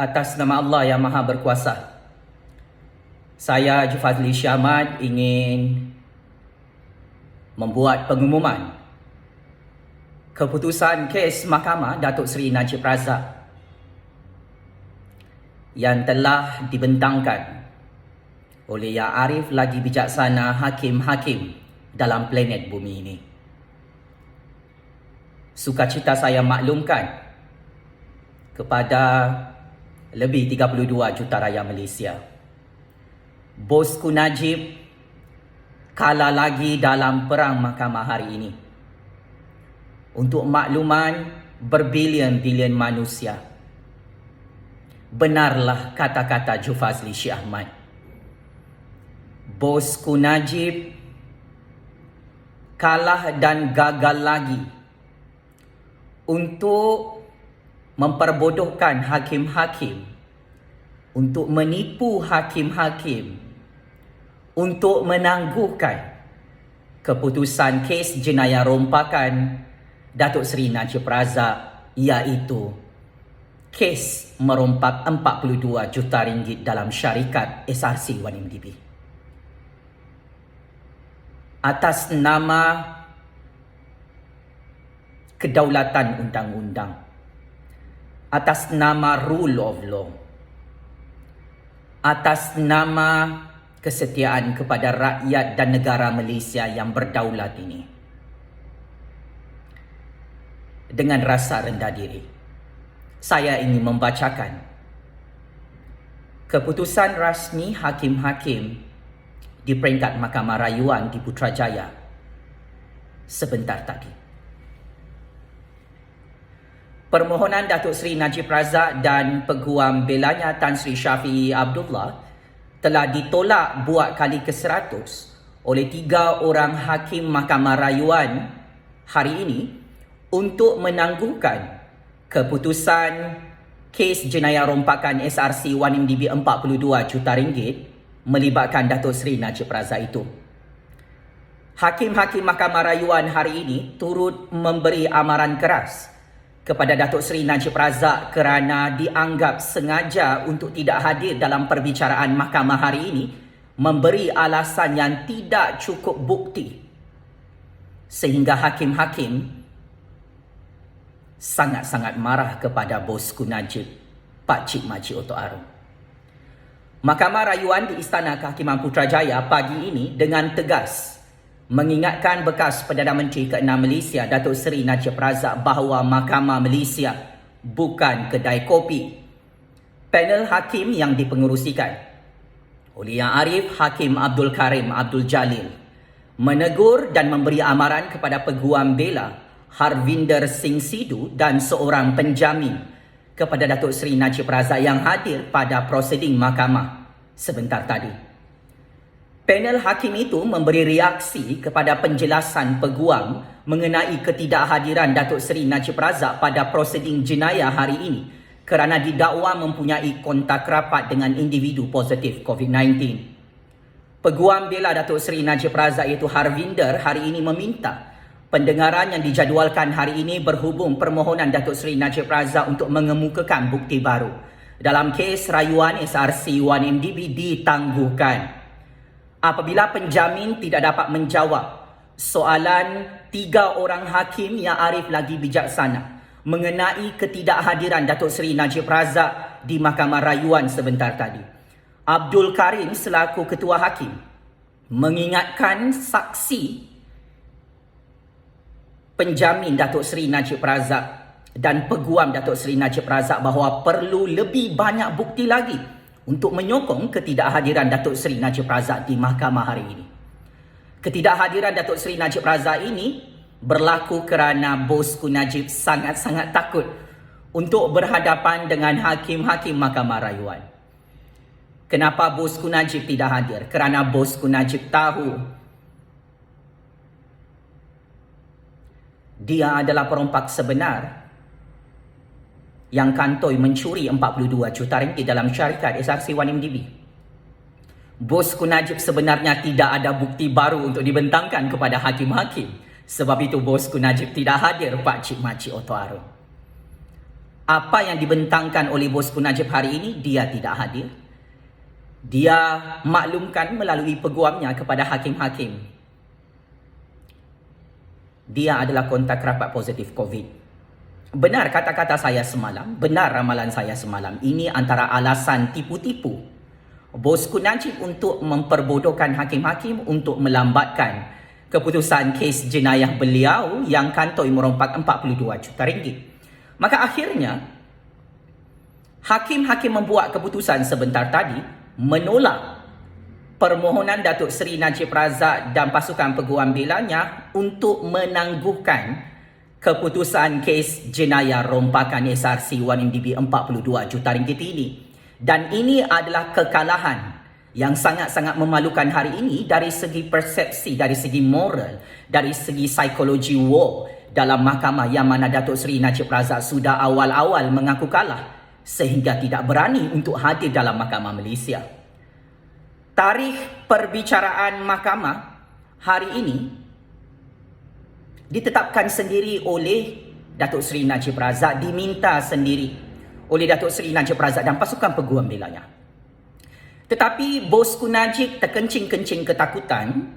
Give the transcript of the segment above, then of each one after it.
Atas nama Allah yang Maha Berkuasa, saya Jufazli Syahmad ingin membuat pengumuman keputusan kes Mahkamah Datuk Seri Najib Razak yang telah dibentangkan oleh Yang Arif Lagi Bijaksana Hakim-Hakim dalam planet bumi ini. Sukacita saya maklumkan kepada lebih 32 juta rakyat Malaysia. Bosku Najib kalah lagi dalam perang mahkamah hari ini. Untuk makluman berbilion-bilion manusia, benarlah kata-kata Jufazli Syahmad. Bosku Najib kalah dan gagal lagi untuk memperbodohkan hakim-hakim, untuk menipu hakim-hakim, untuk menangguhkan keputusan kes jenayah rompakan Datuk Seri Najib Razak, iaitu kes merompak 42 juta ringgit dalam syarikat SRC 1MDB. Atas nama kedaulatan undang-undang, atas nama rule of law, atas nama kesetiaan kepada rakyat dan negara Malaysia yang berdaulat ini, dengan rasa rendah diri, saya ingin membacakan keputusan rasmi hakim-hakim di peringkat Mahkamah Rayuan di Putrajaya sebentar tadi. Permohonan Datuk Seri Najib Razak dan peguam belanya Tan Sri Syafiee Abdullah telah ditolak buat kali ke-100 oleh 3 orang hakim Mahkamah Rayuan hari ini untuk menangguhkan keputusan kes jenayah rompakan SRC 1MDB 42 juta ringgit melibatkan Datuk Seri Najib Razak itu. Hakim-hakim Mahkamah Rayuan hari ini turut memberi amaran keras kepada Datuk Seri Najib Razak kerana dianggap sengaja untuk tidak hadir dalam perbicaraan mahkamah hari ini, memberi alasan yang tidak cukup bukti, sehingga hakim-hakim sangat-sangat marah kepada bosku Najib, Pak Cik Makcik Oto Arum. Mahkamah Rayuan di Istana Kehakiman Putrajaya pagi ini dengan tegas mengingatkan bekas Perdana Menteri ke-6 Malaysia, Datuk Seri Najib Razak, bahawa Mahkamah Malaysia bukan kedai kopi. Panel hakim yang dipengerusikan oleh Yang Arif Hakim Abdul Karim Abdul Jalil menegur dan memberi amaran kepada peguam bela Harvinder Singh Sidhu dan seorang penjamin kepada Datuk Seri Najib Razak yang hadir pada prosiding mahkamah sebentar tadi. Panel hakim itu memberi reaksi kepada penjelasan peguam mengenai ketidakhadiran Datuk Seri Najib Razak pada prosiding jenayah hari ini kerana didakwa mempunyai kontak rapat dengan individu positif COVID-19. Peguam bela Datuk Seri Najib Razak iaitu Harvinder hari ini meminta pendengaran yang dijadualkan hari ini berhubung permohonan Datuk Seri Najib Razak untuk mengemukakan bukti baru dalam kes rayuan SRC 1MDB ditangguhkan. Apabila penjamin tidak dapat menjawab soalan 3 orang hakim Yang Arif Lagi Bijaksana mengenai ketidakhadiran Datuk Seri Najib Razak di Mahkamah Rayuan sebentar tadi, Abdul Karim selaku Ketua Hakim mengingatkan saksi penjamin Datuk Seri Najib Razak dan peguam Datuk Seri Najib Razak bahawa perlu lebih banyak bukti lagi untuk menyokong ketidakhadiran Datuk Seri Najib Razak di mahkamah hari ini. Ketidakhadiran Datuk Seri Najib Razak ini berlaku kerana bosku Najib sangat-sangat takut untuk berhadapan dengan hakim-hakim Mahkamah Rayuan. Kenapa bosku Najib tidak hadir? Kerana bosku Najib tahu dia adalah perompak sebenar yang kantoi mencuri 42 juta ringgit dalam syarikat SRC 1MDB. Bosku Najib sebenarnya tidak ada bukti baru untuk dibentangkan kepada hakim-hakim. Sebab itu bosku Najib tidak hadir, Pak Cik Makcik Oto Arum. Apa yang dibentangkan oleh Bosku Najib hari ini, dia tidak hadir. Dia maklumkan melalui peguamnya kepada hakim-hakim. Dia adalah kontak rapat positif COVID. Benar kata-kata saya semalam, benar ramalan saya semalam. Ini antara alasan tipu-tipu Bosku Najib untuk memperbodohkan hakim-hakim untuk melambatkan keputusan kes jenayah beliau yang kantoi merompak 42 juta ringgit. Maka akhirnya, hakim-hakim membuat keputusan sebentar tadi menolak permohonan Datuk Seri Najib Razak dan pasukan peguam belanya untuk menangguhkan keputusan kes jenayah rompakan SRC 1MDB 42 juta ringgit ini. Dan ini adalah kekalahan yang sangat-sangat memalukan hari ini dari segi persepsi, dari segi moral, dari segi psikologi war dalam mahkamah, yang mana Datuk Seri Najib Razak sudah awal-awal mengaku kalah sehingga tidak berani untuk hadir dalam mahkamah Malaysia. Tarikh perbicaraan mahkamah hari ini ditetapkan sendiri oleh Datuk Seri Najib Razak, diminta sendiri oleh Datuk Seri Najib Razak dan pasukan peguam belanya. Tetapi Bosku Najib terkencing-kencing ketakutan.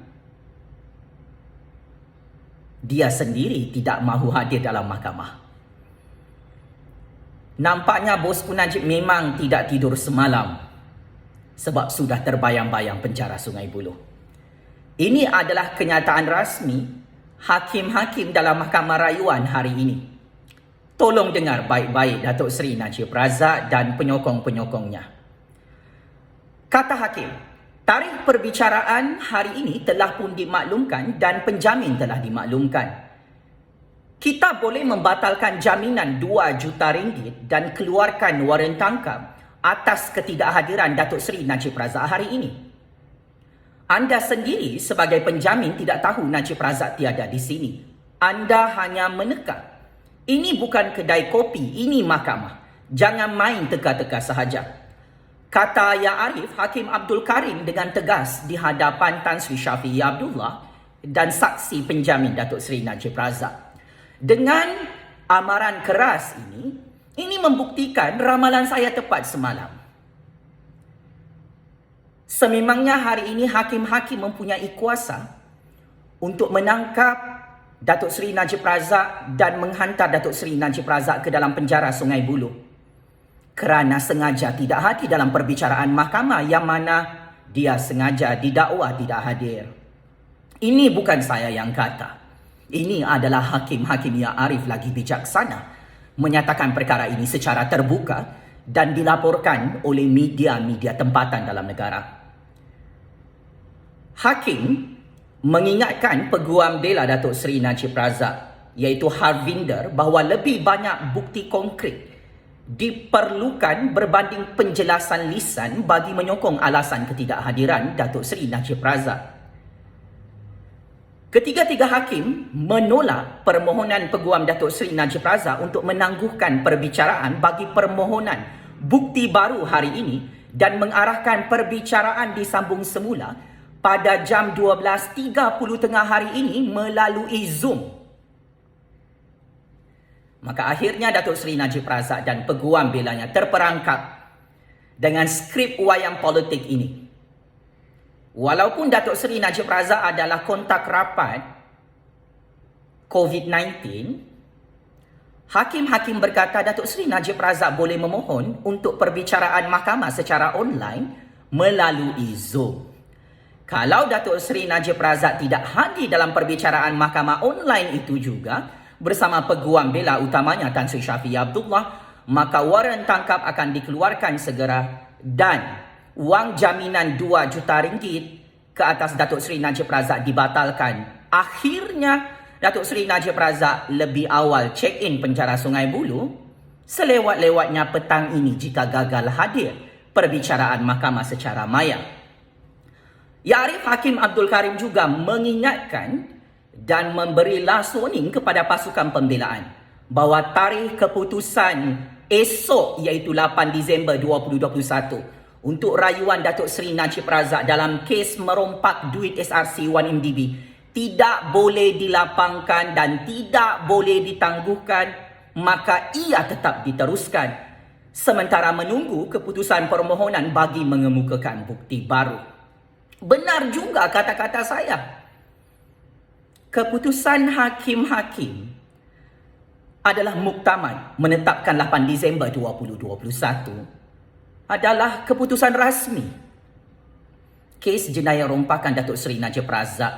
Dia sendiri tidak mahu hadir dalam mahkamah. Nampaknya Bosku Najib memang tidak tidur semalam sebab sudah terbayang-bayang penjara Sungai Buloh. Ini adalah kenyataan rasmi hakim-hakim dalam Mahkamah Rayuan hari ini. Tolong dengar baik-baik Datuk Seri Najib Razak dan penyokong-penyokongnya. Kata hakim, tarikh perbicaraan hari ini telah pun dimaklumkan dan penjamin telah dimaklumkan. Kita boleh membatalkan jaminan 2 juta ringgit dan keluarkan waran tangkap atas ketidakhadiran Datuk Seri Najib Razak hari ini. Anda sendiri sebagai penjamin tidak tahu Najib Razak tiada di sini. Anda hanya meneka. Ini bukan kedai kopi, ini mahkamah. Jangan main teka-teka sahaja. Kata Ya Arif, Hakim Abdul Karim dengan tegas di hadapan Tan Sri Syafiee Abdullah dan saksi penjamin Datuk Seri Najib Razak. Dengan amaran keras ini membuktikan ramalan saya tepat semalam. Sememangnya hari ini hakim-hakim mempunyai kuasa untuk menangkap Datuk Seri Najib Razak dan menghantar Datuk Seri Najib Razak ke dalam penjara Sungai Buloh kerana sengaja tidak hadir dalam perbicaraan mahkamah, yang mana dia sengaja didakwa tidak hadir. Ini bukan saya yang kata. Ini adalah hakim-hakim yang arif lagi bijaksana menyatakan perkara ini secara terbuka dan dilaporkan oleh media-media tempatan dalam negara. Hakim mengingatkan peguam bela Datuk Seri Najib Razak iaitu Harvinder bahawa lebih banyak bukti konkret diperlukan berbanding penjelasan lisan bagi menyokong alasan ketidakhadiran Datuk Seri Najib Razak. Ketiga-tiga hakim menolak permohonan peguam Datuk Seri Najib Razak untuk menangguhkan perbicaraan bagi permohonan bukti baru hari ini dan mengarahkan perbicaraan disambung semula pada jam 12.30 tengah hari ini melalui Zoom. Maka akhirnya Datuk Seri Najib Razak dan peguam belanya terperangkap dengan skrip wayang politik ini. Walaupun Datuk Seri Najib Razak adalah kontak rapat COVID-19, hakim-hakim berkata Datuk Seri Najib Razak boleh memohon untuk perbicaraan mahkamah secara online melalui Zoom. Kalau Datuk Seri Najib Razak tidak hadir dalam perbicaraan mahkamah online itu juga bersama peguam bela utamanya Tan Sri Syafiee Abdullah, maka waran tangkap akan dikeluarkan segera dan wang jaminan 2 juta ringgit ke atas Datuk Seri Najib Razak dibatalkan. Akhirnya Datuk Seri Najib Razak lebih awal check-in penjara Sungai Buloh selewat-lewatnya petang ini jika gagal hadir perbicaraan mahkamah secara maya. Ya Arif, Hakim Abdul Karim juga mengingatkan dan memberi last warning kepada pasukan pembelaan bahawa tarikh keputusan esok iaitu 8 Disember 2021 untuk rayuan Datuk Seri Najib Razak dalam kes merompak duit SRC 1MDB tidak boleh dilapangkan dan tidak boleh ditangguhkan maka ia tetap diteruskan sementara menunggu keputusan permohonan bagi mengemukakan bukti baru. Benar juga kata-kata saya. Keputusan hakim-hakim adalah muktamad menetapkan 8 Disember 2021 adalah keputusan rasmi kes jenayah rompakan Datuk Seri Najib Razak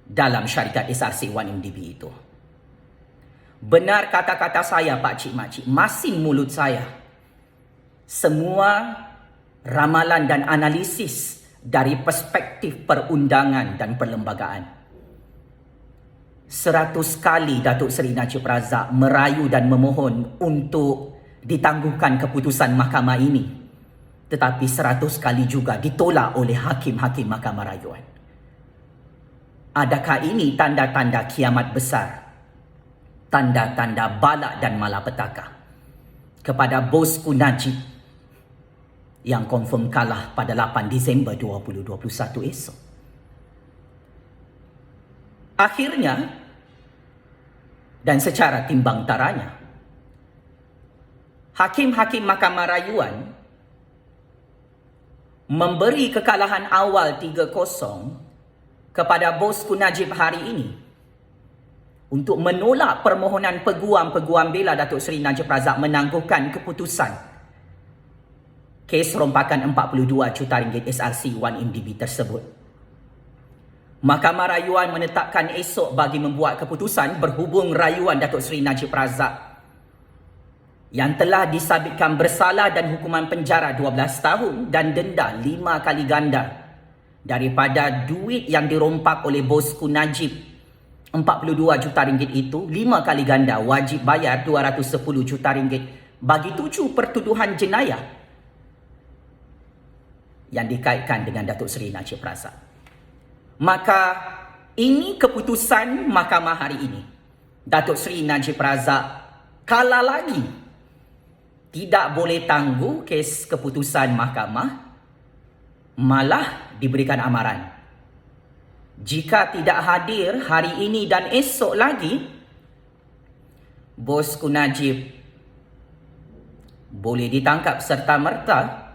dalam syarikat SRC 1MDB itu. Benar kata-kata saya, Pak Cik Mak Cik, masin mulut saya. Semua ramalan dan analisis dari perspektif perundangan dan perlembagaan. 100 kali Datuk Seri Najib Razak merayu dan memohon untuk ditangguhkan keputusan mahkamah ini. Tetapi 100 kali juga ditolak oleh hakim-hakim Mahkamah Rayuan. Adakah ini tanda-tanda kiamat besar? Tanda-tanda balak dan malapetaka kepada bosku Najib yang confirm kalah pada 8 Disember 2021 esok. Akhirnya, dan secara timbang taranya, hakim-hakim Mahkamah Rayuan memberi kekalahan awal 3-0 kepada bosku Najib hari ini untuk menolak permohonan peguam-peguam bela Datuk Seri Najib Razak menangguhkan keputusan kes rompakan 42 juta ringgit SRC 1MDB tersebut. Mahkamah Rayuan menetapkan esok bagi membuat keputusan berhubung rayuan Datuk Seri Najib Razak yang telah disabitkan bersalah dan hukuman penjara 12 tahun dan denda 5 kali ganda daripada duit yang dirompak oleh bosku Najib 42 juta ringgit itu, 5 kali ganda wajib bayar 210 juta ringgit bagi 7 pertuduhan jenayah yang dikaitkan dengan Datuk Seri Najib Razak. Maka ini keputusan mahkamah hari ini. Datuk Seri Najib Razak kalah lagi. Tidak boleh tangguh kes keputusan mahkamah, malah diberikan amaran. Jika tidak hadir hari ini dan esok lagi, bosku Najib boleh ditangkap serta-merta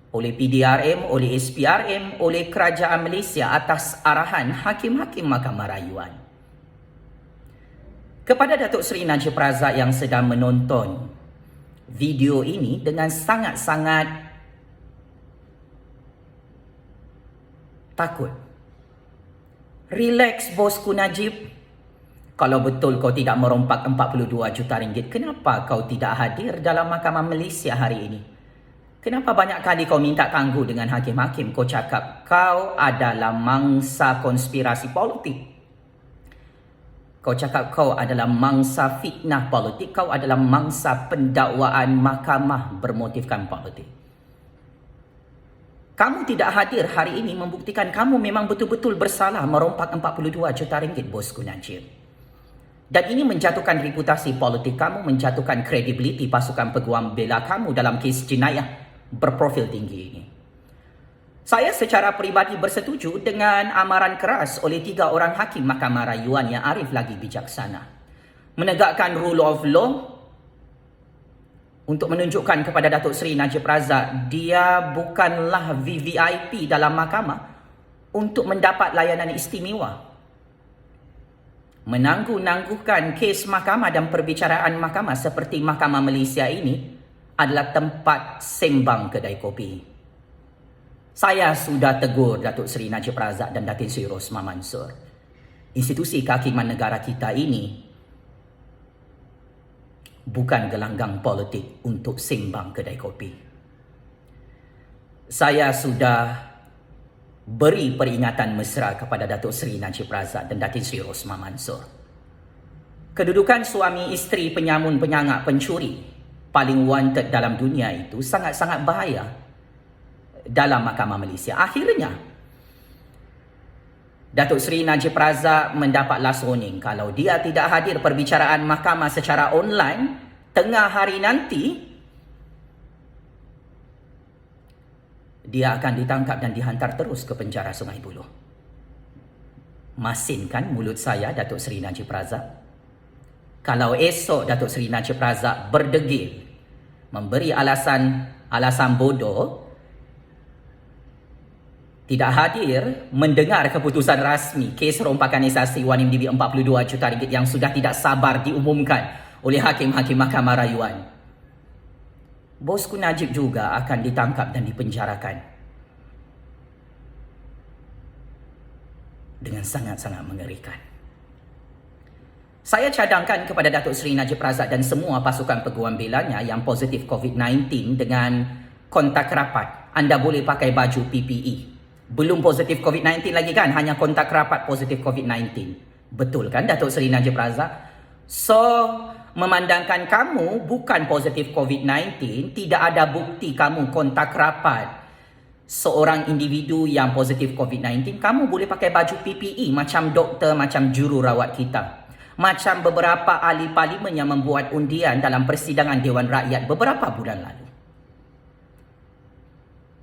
oleh PDRM, oleh SPRM, oleh Kerajaan Malaysia atas arahan hakim-hakim Mahkamah Rayuan. Kepada Datuk Seri Najib Razak yang sedang menonton video ini dengan sangat-sangat takut. Relax bosku Najib. Kalau betul kau tidak merompak 42 juta ringgit, kenapa kau tidak hadir dalam Mahkamah Malaysia hari ini? Kenapa banyak kali kau minta tangguh dengan hakim-hakim? Kau cakap kau adalah mangsa konspirasi politik. Kau cakap kau adalah mangsa fitnah politik. Kau adalah mangsa pendakwaan mahkamah bermotifkan politik. Kamu tidak hadir hari ini membuktikan kamu memang betul-betul bersalah merompak 42 juta ringgit bosku Najib. Dan ini menjatuhkan reputasi politik kamu, menjatuhkan kredibiliti pasukan peguam bela kamu dalam kes jenayah berprofil tinggi ini. Saya secara peribadi bersetuju dengan amaran keras oleh 3 orang hakim Mahkamah Rayuan yang arif lagi bijaksana. Menegakkan rule of law untuk menunjukkan kepada Datuk Seri Najib Razak dia bukanlah VVIP dalam mahkamah untuk mendapat layanan istimewa. Menangguh-nangguhkan kes mahkamah dan perbicaraan mahkamah seperti Mahkamah Malaysia ini adalah tempat sembang kedai kopi. Saya sudah tegur Datuk Seri Najib Razak dan Datin Seri Rosmah Mansor. Institusi kehakiman negara kita ini bukan gelanggang politik untuk sembang kedai kopi. Saya sudah beri peringatan mesra kepada Datuk Seri Najib Razak dan Datin Seri Rosmah Mansor. Kedudukan suami isteri penyamun, penyangak, pencuri paling wanted dalam dunia itu sangat-sangat bahaya dalam Mahkamah Malaysia. Akhirnya, Datuk Seri Najib Razak mendapat last warning kalau dia tidak hadir perbicaraan mahkamah secara online tengah hari nanti, dia akan ditangkap dan dihantar terus ke penjara Sungai Buloh. Masin kan mulut saya, Datuk Seri Najib Razak? Kalau esok Datuk Seri Najib Razak berdegil, memberi alasan bodoh, tidak hadir mendengar keputusan rasmi kes rompakan SRC 1MDB 42 juta ringgit yang sudah tidak sabar diumumkan oleh hakim-hakim Mahkamah Rayuan, bosku Najib juga akan ditangkap dan dipenjarakan dengan sangat-sangat mengerikan. Saya cadangkan kepada Datuk Seri Najib Razak dan semua pasukan peguam belanya yang positif COVID-19 dengan kontak rapat, anda boleh pakai baju PPE. Belum positif COVID-19 lagi kan, hanya kontak rapat positif COVID-19. Betul kan Datuk Seri Najib Razak? So, memandangkan kamu bukan positif COVID-19, tidak ada bukti kamu kontak rapat seorang individu yang positif COVID-19, kamu boleh pakai baju PPE macam doktor, macam jururawat kita. Macam beberapa ahli parlimen yang membuat undian dalam persidangan Dewan Rakyat beberapa bulan lalu.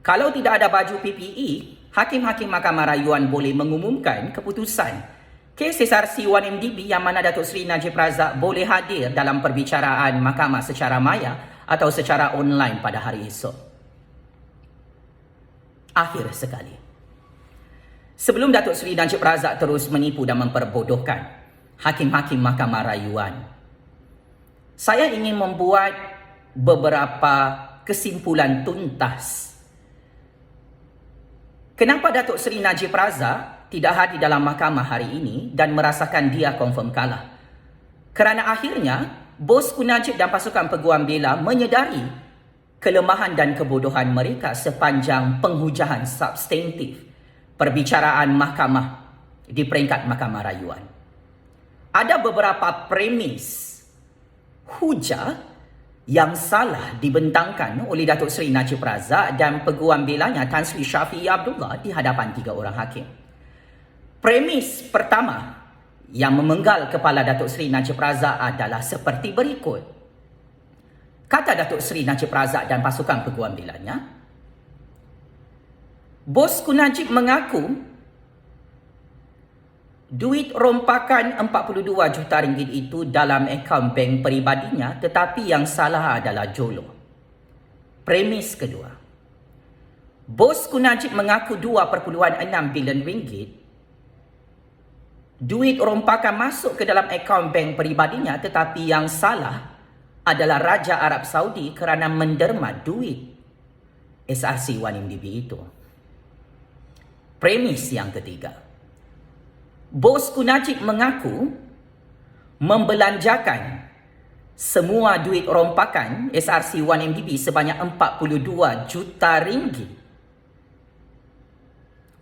Kalau tidak ada baju PPE, hakim-hakim Mahkamah Rayuan boleh mengumumkan keputusan kes SRC 1MDB yang mana Datuk Seri Najib Razak boleh hadir dalam perbicaraan mahkamah secara maya atau secara online pada hari esok. Akhir sekali, sebelum Datuk Seri Najib Razak terus menipu dan memperbodohkan hakim-hakim Mahkamah Rayuan, saya ingin membuat beberapa kesimpulan tuntas. Kenapa Datuk Seri Najib Razak tidak hadir dalam mahkamah hari ini dan merasakan dia confirm kalah? Kerana akhirnya, bosku Najib dan pasukan peguam bela menyedari kelemahan dan kebodohan mereka sepanjang penghujahan substantif perbicaraan mahkamah di peringkat Mahkamah Rayuan. Ada beberapa premis hujah yang salah dibentangkan oleh Datuk Seri Najib Razak dan peguam belanya Tan Sri Syafiee Abdullah di hadapan 3 orang hakim. Premis pertama yang memenggal kepala Datuk Seri Najib Razak adalah seperti berikut. Kata Datuk Seri Najib Razak dan pasukan peguam belanya, bosku Najib mengaku duit rompakan 42 juta ringgit itu dalam akaun bank peribadinya, tetapi yang salah adalah Jolo. Premis kedua, bosku Najib mengaku 2.6 bilion ringgit duit rompakan masuk ke dalam akaun bank peribadinya, tetapi yang salah adalah Raja Arab Saudi kerana menderma duit SRC 1MDB itu. Premis yang ketiga, bosku Najib mengaku membelanjakan semua duit rompakan SRC 1MDB sebanyak 42 juta ringgit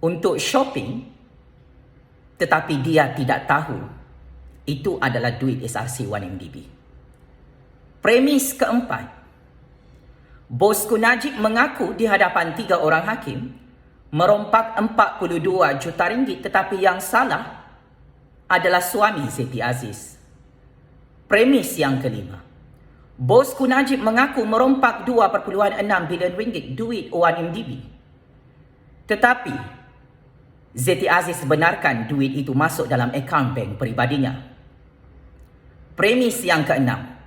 untuk shopping, tetapi dia tidak tahu itu adalah duit SRC 1MDB. Premis keempat, bosku Najib mengaku di hadapan 3 orang hakim merompak 42 juta ringgit, tetapi yang salah adalah suami Siti Aziz. Premis yang kelima, bosku Najib mengaku merompak 2.6 bilion ringgit duit 1MDB, tetapi Siti Aziz benarkan duit itu masuk dalam akaun bank peribadinya. Premis yang keenam,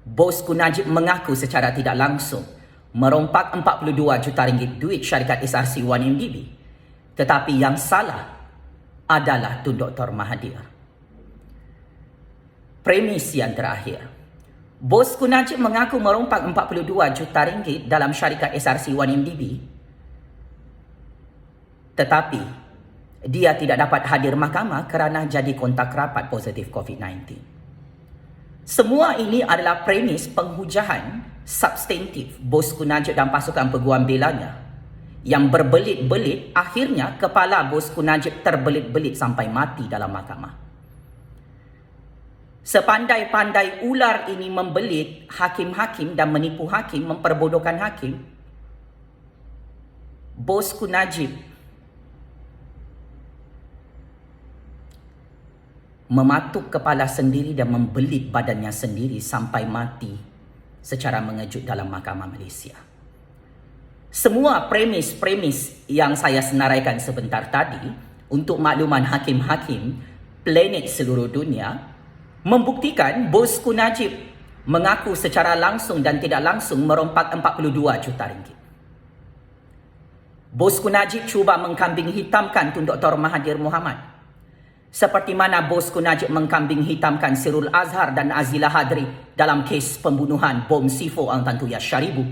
bosku Najib mengaku secara tidak langsung merompak 42 juta ringgit duit syarikat SRC 1MDB, tetapi yang salah adalah Tun Dr. Mahathir. Premis yang terakhir, bosku Najib mengaku merompak 42 juta ringgit dalam syarikat SRC 1MDB, tetapi dia tidak dapat hadir mahkamah kerana jadi kontak rapat positif COVID-19. Semua ini adalah premis penghujahan substantif bosku Najib dan pasukan peguam belanya yang berbelit-belit. Akhirnya kepala bosku Najib terbelit-belit sampai mati dalam mahkamah. Sepandai-pandai ular ini membelit hakim-hakim dan menipu hakim, memperbodohkan hakim, bosku Najib mematuk kepala sendiri dan membelit badannya sendiri sampai mati secara mengejut dalam mahkamah Malaysia. Semua premis-premis yang saya senaraikan sebentar tadi untuk makluman hakim-hakim planet seluruh dunia membuktikan bosku Najib mengaku secara langsung dan tidak langsung merompak 42 juta ringgit. Bosku Najib cuba mengkambing hitamkan Tun Dr. Mahathir Mohamad, seperti mana bosku Najib mengkambing hitamkan Sirul Azhar dan Azila Hadri dalam kes pembunuhan bom Sifo Ang Tan Tuyas Syaribu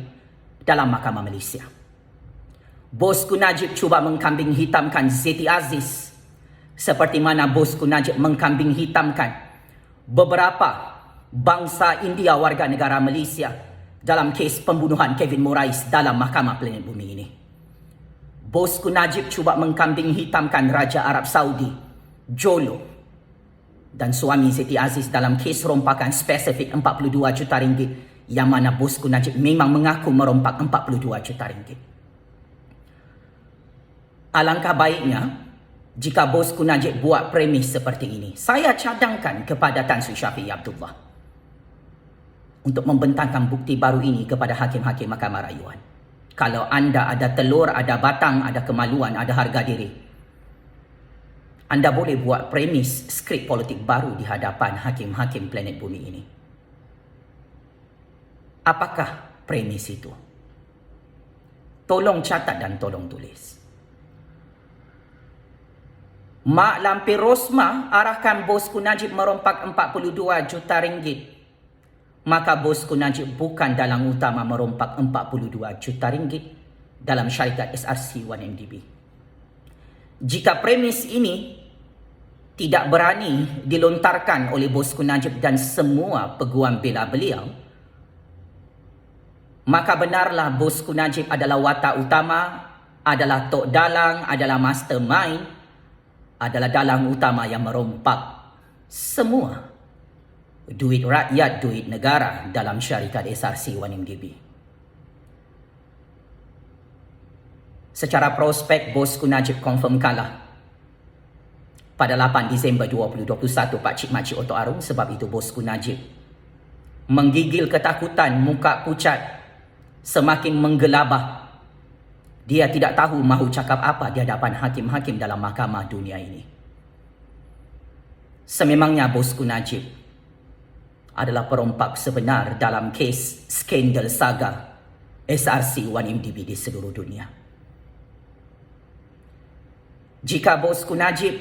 dalam Mahkamah Malaysia. Bosku Najib cuba mengkambing hitamkan Zeti Aziz, seperti mana bosku Najib mengkambing hitamkan beberapa bangsa India warga negara Malaysia dalam kes pembunuhan Kevin Morais dalam Mahkamah Planet Bumi ini. Bosku Najib cuba mengkambing hitamkan Raja Arab Saudi, Jolo, dan suami Zeti Aziz dalam kes rompakan spesifik 42 juta ringgit, yang mana bosku Najib memang mengaku merompak 42 juta ringgit. Alangkah baiknya jika bosku Najib buat premis seperti ini. Saya cadangkan kepada Tan Sri Shafie Abdullah untuk membentangkan bukti baru ini kepada hakim-hakim Mahkamah Rayuan. Kalau anda ada telur, ada batang, ada kemaluan, ada harga diri, anda boleh buat premis skrip politik baru di hadapan hakim-hakim planet bumi ini. Apakah premis itu? Tolong catat dan tolong tulis. Mak Lampir Rosmah arahkan bosku Najib merompak 42 juta ringgit. Maka bosku Najib bukan dalang utama merompak 42 juta ringgit dalam syarikat SRC 1MDB. Jika premis ini tidak berani dilontarkan oleh bosku Najib dan semua peguam bela beliau, maka benarlah bosku Najib adalah watak utama, adalah tok dalang, adalah mastermind, adalah dalang utama yang merompak semua duit rakyat, duit negara dalam syarikat SRC 1MDB. Secara prospek, bosku Najib confirm kalah pada 8 Disember 2021 Pakcik Makcik Oto Arung. Sebab itu bosku Najib menggigil ketakutan, muka pucat, semakin menggelabah. Dia tidak tahu mahu cakap apa di hadapan hakim-hakim dalam mahkamah dunia ini. Sememangnya bosku Najib adalah perompak sebenar dalam kes skandal saga SRC 1MDB di seluruh dunia. Jika bosku Najib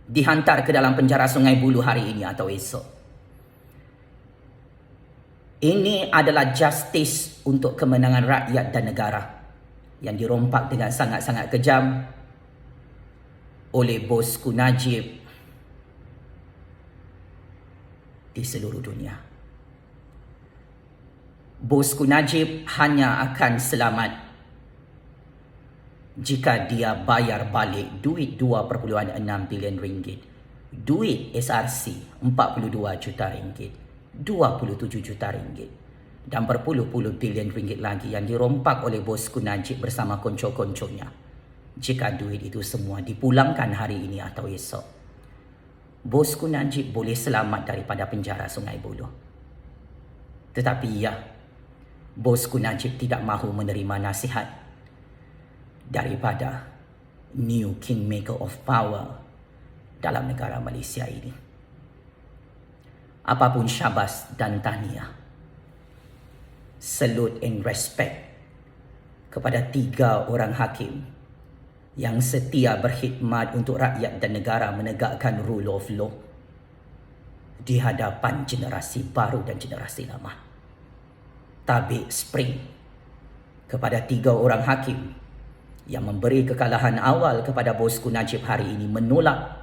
dihantar ke dalam penjara Sungai Buloh hari ini atau esok, ini adalah justice untuk kemenangan rakyat dan negara yang dirompak dengan sangat-sangat kejam oleh bosku Najib di seluruh dunia. Bosku Najib hanya akan selamat jika dia bayar balik duit 2.6 bilion ringgit, duit SRC 42 juta ringgit, 27 juta ringgit, dan berpuluh-puluh bilion ringgit lagi yang dirompak oleh bosku Najib bersama konco-konconya. Jika duit itu semua dipulangkan hari ini atau esok, bosku Najib boleh selamat daripada penjara Sungai Buloh. Tetapi ya, bosku Najib tidak mahu menerima nasihat daripada new kingmaker of power dalam negara Malaysia ini. Apapun syabas dan tahniah, salute and respect kepada 3 orang hakim yang setia berkhidmat untuk rakyat dan negara menegakkan rule of law di hadapan generasi baru dan generasi lama. Tabik spring kepada 3 orang hakim yang memberi kekalahan awal kepada bosku Najib hari ini, menolak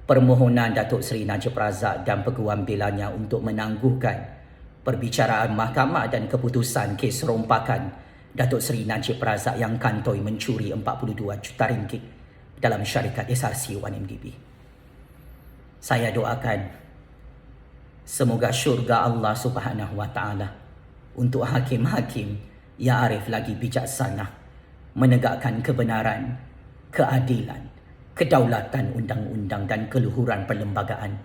permohonan Datuk Seri Najib Razak dan peguam belanya untuk menangguhkan perbicaraan mahkamah dan keputusan kes rompakan Datuk Seri Najib Razak yang kantoi mencuri 42 juta ringgit dalam syarikat SRC 1MDB. Saya doakan semoga syurga Allah Subhanahu Wa Taala untuk hakim-hakim yang arif lagi bijaksana menegakkan kebenaran, keadilan, kedaulatan undang-undang dan keluhuran perlembagaan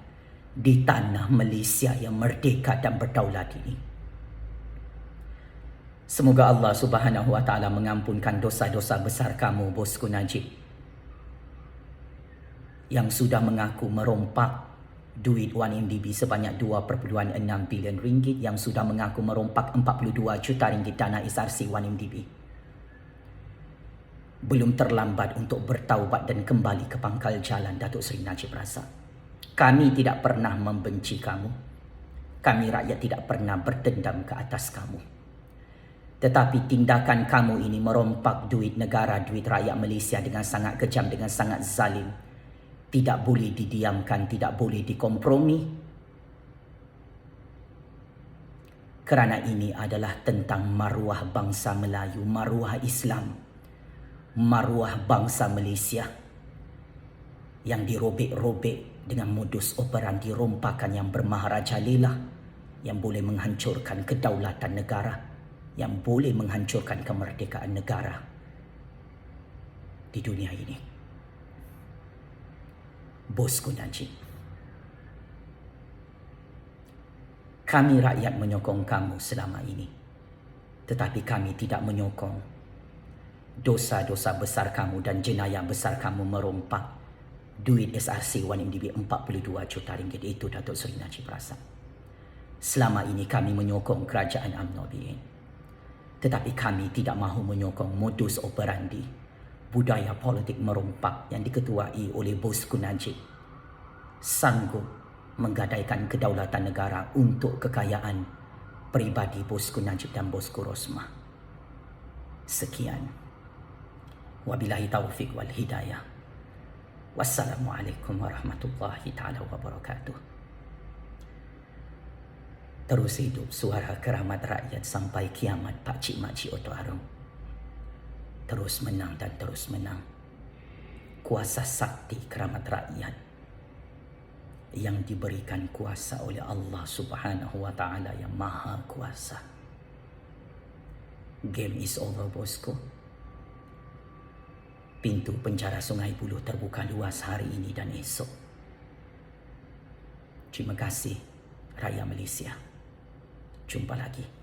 di tanah Malaysia yang merdeka dan berdaulat ini. Semoga Allah Subhanahu Wa Taala mengampunkan dosa-dosa besar kamu, bosku Najib, yang sudah mengaku merompak duit 1MDB sebanyak 2.6 bilion ringgit yang sudah mengaku merompak 42 juta ringgit dana SRC 1MDB. Belum terlambat untuk bertaubat dan kembali ke pangkal jalan, Datuk Seri Najib Razak. Kami tidak pernah membenci kamu. Kami rakyat tidak pernah berdendam ke atas kamu. Tetapi tindakan kamu ini merompak duit negara, duit rakyat Malaysia dengan sangat kejam, dengan sangat zalim. Tidak boleh didiamkan, tidak boleh dikompromi. Kerana ini adalah tentang maruah bangsa Melayu, maruah Islam, maruah bangsa Malaysia yang dirobek-robek dengan modus operandi rompakan yang bermaharajalela, yang boleh menghancurkan kedaulatan negara, yang boleh menghancurkan kemerdekaan negara di dunia ini. Bosku Najib, kami rakyat menyokong kamu selama ini, tetapi kami tidak menyokong dosa-dosa besar kamu dan jenayah besar kamu merompak duit SRC 1MDB 42 juta ringgit itu, Datuk Seri Najib Razak. Selama ini kami menyokong kerajaan UMNO BN, tetapi kami tidak mahu menyokong modus operandi budaya politik merompak yang diketuai oleh Bosku Najib, sanggup menggadaikan kedaulatan negara untuk kekayaan peribadi Bosku Najib dan Bosku Rosmah. Sekian. Wabillahi taufiq wal hidayah. Wassalamualaikum warahmatullahi ta'ala wabarakatuh. Terus hidup suara keramat rakyat sampai kiamat, Pak Cik Mak Cik Oto Arum. Terus menang dan terus menang. Kuasa sakti keramat rakyat yang diberikan kuasa oleh Allah Subhanahu wa Ta'ala yang maha kuasa. Game is over, bosku. Pintu penjara Sungai Buloh terbuka luas hari ini dan esok. Terima kasih, Rakyat Malaysia. Jumpa lagi.